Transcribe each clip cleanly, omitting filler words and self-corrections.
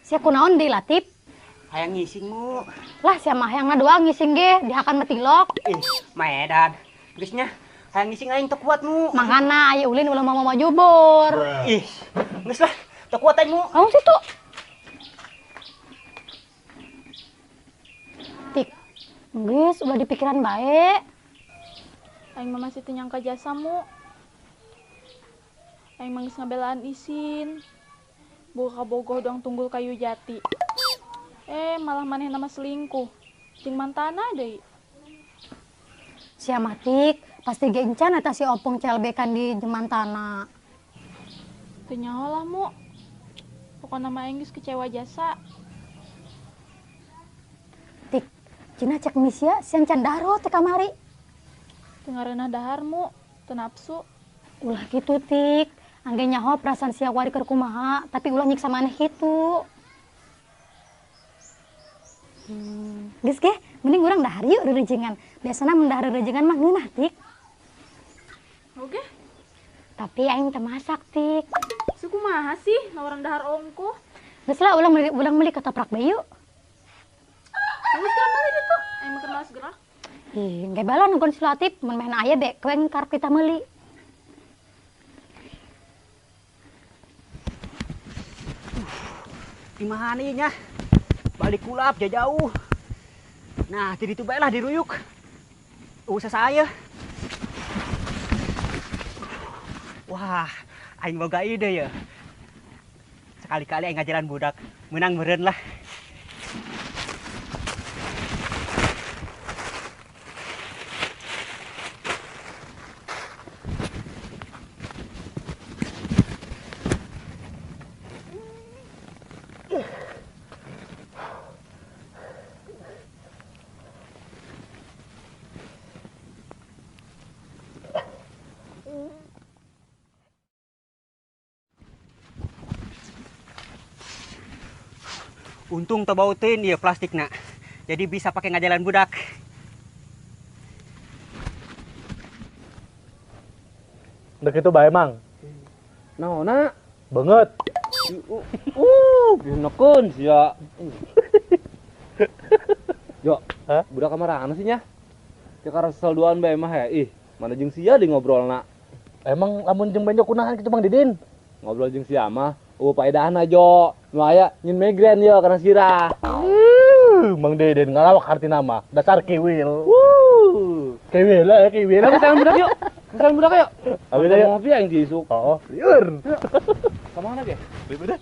Sia kunaon deui Latif? Hayang ngising mu. Lah sia mah hayangna doang ngising ge dihakan metilok. Ih, maedan. Geusnya hayang ngising aing teu kuat mu. Mangana aya ulin ulah mau maju bor. Ih, geus lah, teu kuat aing mu. Kamu situ. Tik. Geus ulah di pikiran bae. Aing mah masih teu nyangka jasamu. Aing mah geus ngabelaan isin. Boga bogoh doang tunggul kayu jati. Malah maneh nama selingkuh. Jeung mantana deui. Sia mah Tik, pasti ge encan eta si Opong celbekan di jemantana. Teu nyaho lah mu. Pokona mah aing geus kecewa jasa. Tik, cina cek misia sian can daro teh kamari. Teu ngareunah dahar mu, teu nafsu. Ulah gitu Tik, angge nyaho perasaan sia wari keur kumaha, tapi ulah nyiksa maneh kitu. Geus ge, mending urang dahar yuk rerejengan. Biasana mun dahar rerejengan mah ngeunah Tik. Oke. Tapi aing teu masak Tik. Sukumaha sih na urang dahar omku? Geus lah ulang meuli ketoprak bae yuk. Geus geura meuli ditu. Aing mah keur malas gerak. Ih, engke balon nungguan si Latif, mun mehna aya be kueng karep kita meuli. Di mana ieu nya? Balik kulap jauh. Nah, di ditu bae lah diruyuk. Usah saya. Wah, aing boga ide ya. Sekali-kali aing ngajaran budak, menang meureun lah. Untung teu bauteun ieu plastikna. Jadi bisa pakai ngajalan budak. Dek itu bae mang. Naona? Banget. Nekeun sia. Yo, Hah? budak kamarana sih nya? Cek resel duaan bae mah ya. Ih, mana jeung sia di ngobrolna. Emang lamun jeung benjok kunahan kitu Mang Didin? Ngobrol jeung sia mah paedahna Jo. Nu aya nyin migrain yo karena sirah. Mang Didin ngalawak arti nama. Dasar kiwil. Kiwil lah, kiwil. Kesalan budak yuk. Kesalan budak yuk. Abi Ada yuk. ngopi aing diisuk. Oh, liur. Kamana ge? Bener.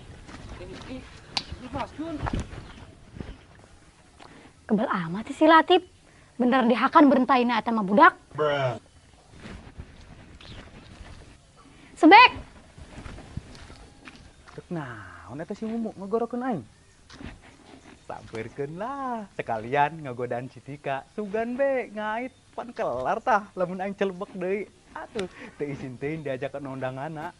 Kebal amat si Latif. Bener dihakan berentaina eta mah budak. Sebek. Cek naon eta si Mumu ngegorokeun aing. Sampeurkeun lah, sekalian ngagodaan Citika. Sugan be ngait pan kelar tah lamun aing celebek deui. Atuh, teu izin teuing diajak ke undanganna.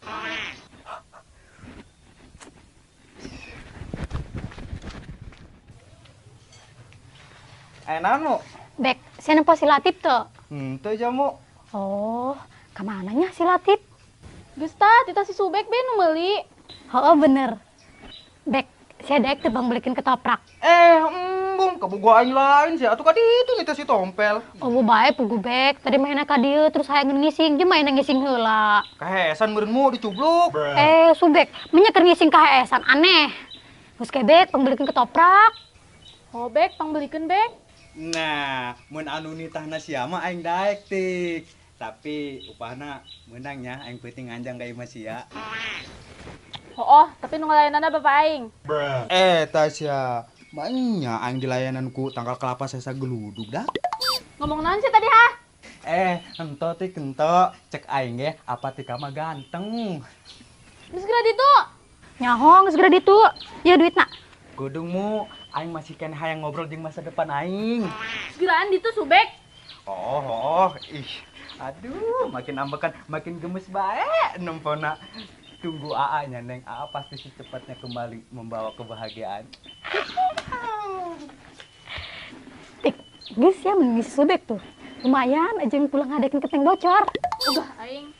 Naon mu? Bek, sia nempo si Latif teu. Henteu jamu. Oh, kamananya si Latif? Geus tah, tita si Subek be nu meuli. Oh bener. Bek, sia daek teu bang belikin ketoprak. Embung, kabogoh aing lain sih. Atuh ka ditu nih teh si tompel. Oh bae pugu bek, tadi mainnya ka dieu terus hayang ngising, jeung mainnya ngising heula. Kahesan meureun mu dicubluk. Subek, nya keur ngising kaesan aneh. Geus kebek bang belikin ketoprak. Oh Bek, pangbelikeun Bek. Nah, mun anu nitahna sia mah aing daek Tik. Tapi upahna meunangnya aing peuting anjang ka imah sia. Tapi nu ngalayanana Bapak aing. Tah sia. Banyak aing dilayananku tanggal kelapa sesa geluduk dah. Ngomong naon sih tadi ha? Ento Tik ento. Cek aing ge apa Tika mah ganteng. Geus geura ditu. Nyaho geus geura ditu. Ieu duitna. Kudungmu aing masih keneh hayang ngobrol jeung masa depan aing. Geus geuraan ditu Subek. Ih. Aduh, makin ambekan, makin gemes bae nempona. Tunggu AA-nya, Neng. AA pasti secepatnya kembali membawa kebahagiaan. Tik, geus ya mun ngisi Subek tuh. Lumayan aja yang pulang ngadekin keteng bocor. Udah aing.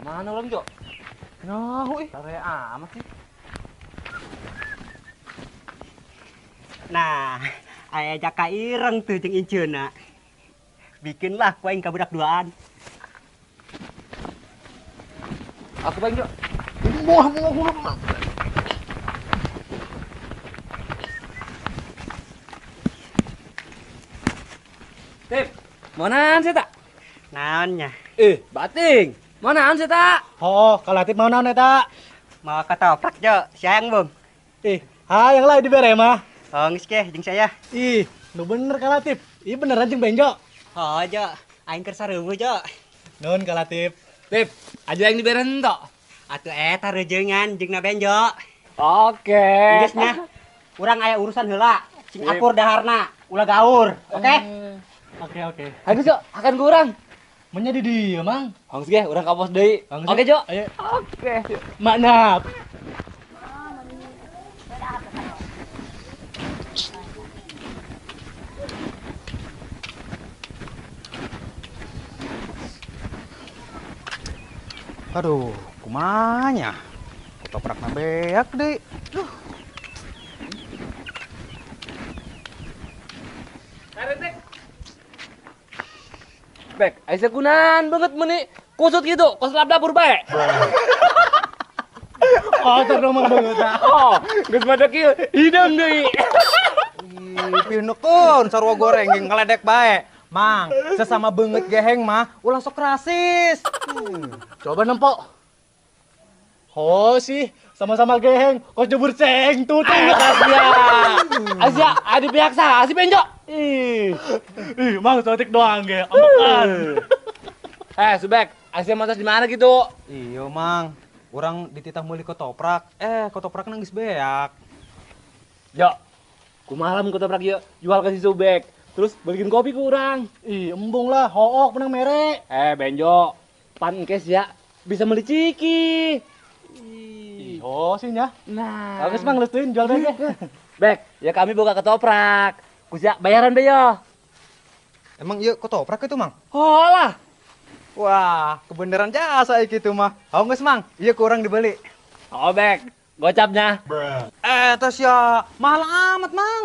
Mana ulang Jo? Nyahu sare amat sih. Nah, aya jaka ireng tuh jeung inceuna. Bikinlah kuaing ka budak duaan. Aku Bang Jo. Muah. Tip, manaan sih tak? Naonnya? Bating. Manaan sih tak? Oh, kalatip mau naon eta? Mau ketoprak jo, siang bung. Yang lain dibere mah. Oh geus ge jeung saya. Nu bener kalatip. Iya beneran jeung Benjo. Oh jo, aing keur sareueuh jo. Nun kalatip. Tip, aja yang diberen tok. Atuh eta reujeungan jeung na benjo. Oke. Geus nya. Urang aya urusan heula. Sing akur daharna, ulah gaur. Oke? Oke. Ayo Jo, akan kurang. Menjadi dia, Mang. Hangis ge, urang kapos deui. Hangis Oke ge. Jo. Ayo. Oke. Maknap. Aduh, kumanya? Ketoprak na beak deh. Bek, Aisyah kunan banget meni. Kusut gitu, kos lap dapur bae. Kotor dong Mang Banget. Oh, geus mada kieu hidang deui. Pinukun sarua goreng yang ngeledek bae. Mang, sesama banget geheng mah ulah sok rasis. Coba nempok. Oh sih, sama-sama geheng. Kos jebur ceng tuh. Aisyah, adi pihak sah, si Benjo. Mang sotik doang ge. Amakan. Subek, Aisyah masak di mana gitu? Iya, Mang. Orang dititah meuli ketoprak. Ketoprak nangis beak. Jo, kumalam ketoprak yuk, jual ke si Subek. Terus balikin kopi ke orang. Embung lah, hook menang mere. Benjo, pan kes ya, bisa beli ciki. Oh sih nya. Nah, Bagus Mang lestuin jual deh. Bek, ya kami buka ketoprak. Kusya bayaran be yo. Emang iya ketoprak itu, Mang? Oh lah. Wah, kebenaran jasa gitu mah. Geus, Mang. Iya kurang dibeli. Oh Bek, gocapnya. Tos ya mahal amat, Mang.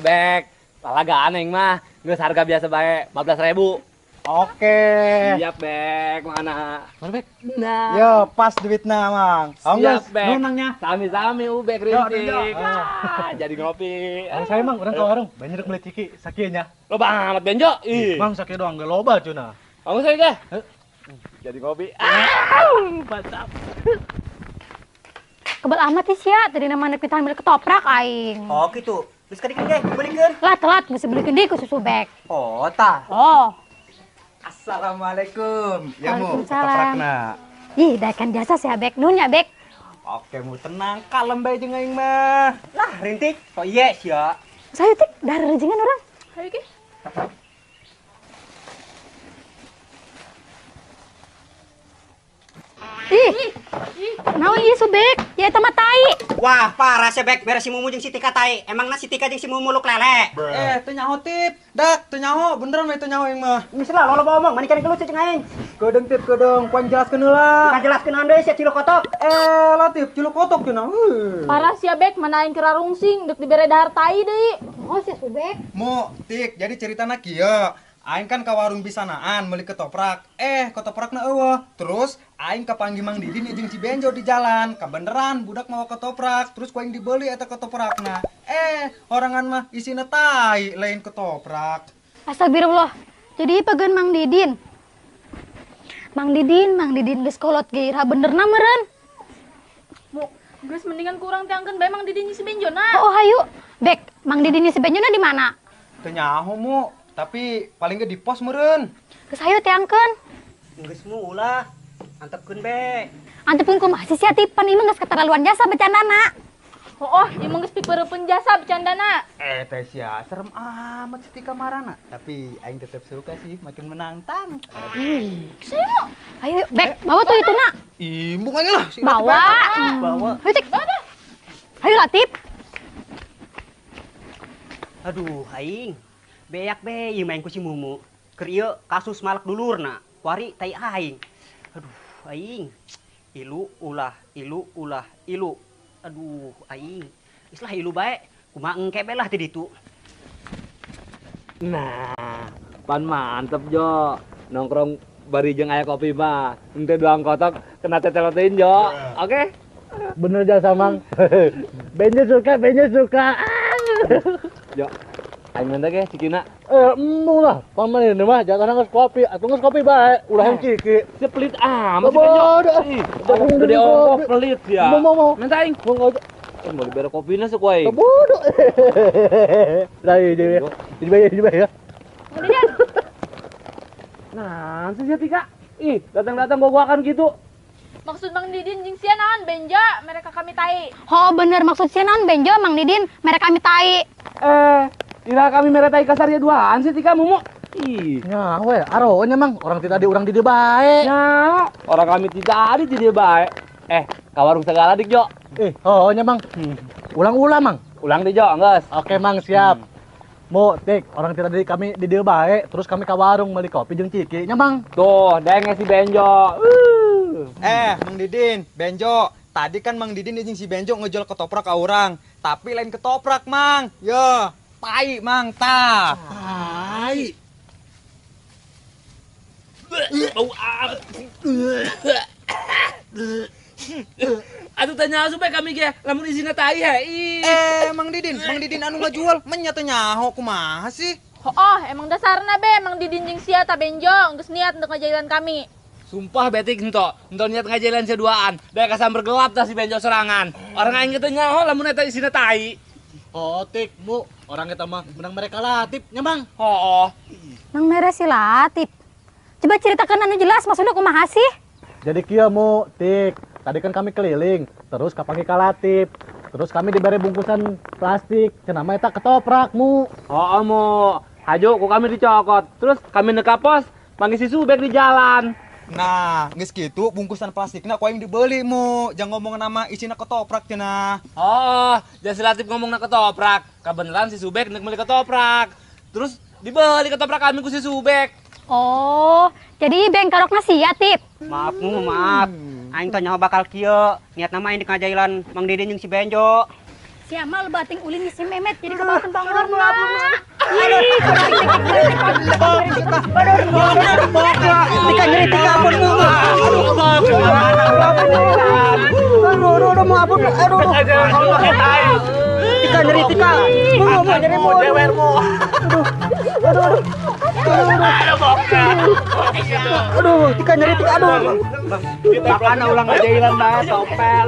Bek, talaga aneh mah. Geus harga biasa bae, 15.000. Oke. Siap Bek, mana? Mana Bek? Nah. Yo, pas duitna, Mang. Siap Bek. Nun, Mangnya. Sami-sami Ubek rintik. Jadi ngopi. Saya Mang, orang ke warung. Banyak beli ciki, sakinya. Loba amat Benjo. Mang sakit doang, gak loba cuna. Kamu saya ke? Jadi ngopi. Mantap. Kebal amat ya, tadi namanya kita ambil ketoprak aing. Oh gitu. Terus kadikeun ge, beuleikeun. Lah telat mesti beli deui ku susu bek. Oh tah. Oh. Assalamualaikum. Ya mu, Waalaikumsalam. ketoprakna. Ih, dah kan biasa sih bek nun ya bek. Oke, mu tenang, kalem bae jeung aing mah. Lah rintik. Oh iya sia. Saya tik dari rejengan orang. Ayo ke? Ih, naon ieu subek? Ya eta mah tai. Wah, parah sih bek beres si Mumu jeung si Tika tai. Emangna si Tika jeung si Mumu luk lele. Teu nyaho tip. Dak, teu nyaho, beneran we teu nyaho aing mah. Geus lah lo ngomong, mani kan kelucu jeung aing. Keudeng tip keudeng, kuaing jelaskeun heula. Ka jelaskeun naon deui sia cilok kotok. Lah tip, ciluk kotok cenah. Parah sia Bek, mana aing kera rungsing, dek dibere dahar tai deui. Oh, si subek. Mu, tik, jadi ceritana kieu. Aing kan ka warung bisanaan meuli ketoprak. Ketoprakna eueuh. Terus aing kapanggih Mang Didin jeung si Benjo di jalan. Kabeneran budak mawa ketoprak. Terus kuaing dibeli eta ketoprakna. Orangan mah isina tai, lain ketoprak. Astagfirullah. Jadi pageun Mang Didin. Mang Didin geus kolot gairah benerna meureun. Mu, geus mendingan kurang tiangkeun bae Mang Didin si Benjona. Oh, hayu. Bek, Mang Didin si Benjona di mana? Teu nyaho mu, tapi paling ge di pos meureun. Geus hayu teangkeun. Geus mu ulah. Antepkeun be. Antepkeun kumaha sih sia tipan ieu mah geus keterlaluan jasa bercandana. Oh, ieu mah geus pipeureupun jasa bercandana. Teh sia, serem amat si Tika marana. Tapi aing tetep suka sih, makin menantang. Ayo, Bek, bawa tuh itu nak. Imbung aja lah. Bawa. Bawa. Ayo, cek. Ayo, Latif. Aduh, aing. Beak be ieu main ku si Mumu. Keur ieu kasus malak dulurna. Wari tai aing. Aduh, aing. Ilu ulah ilu. Aduh, aing. Islah ilu bae. Kumaha engke belah ti ditu. Nah, pan mantep Jo. Nongkrong bari jeung aya kopi mah. Ente doang kotok kena tetelotin Jo. Oke? Bener jasa mang. Benjo suka. Jo. Aing minta ge cikina. Emu lah. Paman ini mah jangan nges kopi. Atuh nges kopi bae. Ulah yang ciki. Si pelit amat si Benjo. Aduh, gede ongkos pelit ya. Mau. Minta aing. Mau aja. Mau dibere kopina sek wae. Bodoh. Lah jadi ya. Nah, sejati Kak. Ih, datang-datang gua-guakan gitu. Maksud Mang Didin jeung sia naon benja mereka kami tai. Oh bener maksud si non Benjo Mang Didin mereka kami tai. Kira kami meretai kasarnya duaan sih tika mumu. Ih, Nya we, aronya mang orang tidak di urang di dieu bae. ya, orang kami tidak ada di dia baik. Ka warung segala dik Jo. Nya mang. Ulang-ulang mang. Ulang deh Jo, geus. Oke mang siap. Mo, Tik, orang tidak di kami di dieu bae, terus kami ka warung beli kopi jeung ciki nya mang. Tuh, denge si Benjo. Mang Didin, Benjo. Tadi kan Mang Didin jeung si Benjo ngejual ketoprak ka urang, tapi lain ketoprak, Mang. Yo, tai, Mang, tah. Tai. Bau amat. Aduh tanya supaya kami ge lamun izina tai he. Mang Didin anu ngajual menyata nyaho kumaha sih? Oh, emang dasarna be Mang Didin jeung sia ta benjo geus niat untuk ngajailan kami. Sumpah betik ento niat ngajalan seduaan. Da kasamber gelap tah si Benjo serangan. Orang aing teh nyaho lamun eta isina tai. Oh, Tik, Bu, orang kita mah menang mereka latip nya mang. Oh. Mang merah si Latif. Coba ceritakan anu jelas maksudnya kumaha sih? Jadi kieu Mu, Tik. Tadi kan kami keliling, terus kapangi ka Latif. Terus kami diberi bungkusan plastik, cenah mah eta ketoprak, Mu. Oh, Mo. Hajo ku kami dicokot. Terus kami neka pos, panggil si Subek di jalan. Nah, geus kitu bungkusan plastikna ku aing dibeli, Mu. Jangan ngomong nama isina ketoprak cenah. Oh, jadi si Latif ngomong na ketoprak. Kebeneran si Subek nek beli ketoprak. Terus dibeli ketoprak kami ku si Subek. Oh, jadi bengkarokna sia Tip. Maaf Mu, maaf. Aing teh nyaho bakal kieu. Niat nama aing ngajailan Mang Didin jeung si Benjo. Si Amal bating ulin si Memet jadi kebakan pangaran Tika nyeri tika ampun Mu. Aduh, mau ampun. Aduh. Tika nyeri tika. Mau nyeri mau jewer mu. Aduh, tika nyeri tika aduh. Makana ulang ngajailan bae topel.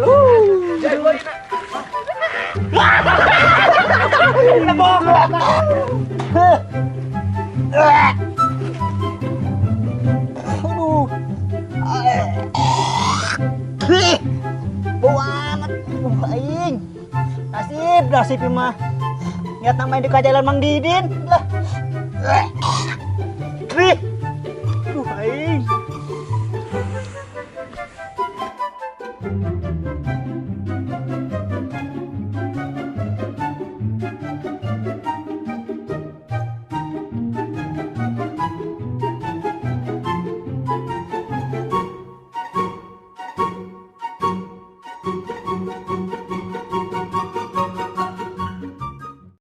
Bau amat, aing. Nasib mah. Niat namanya di kajalan Mang Didin. Lah. Aing.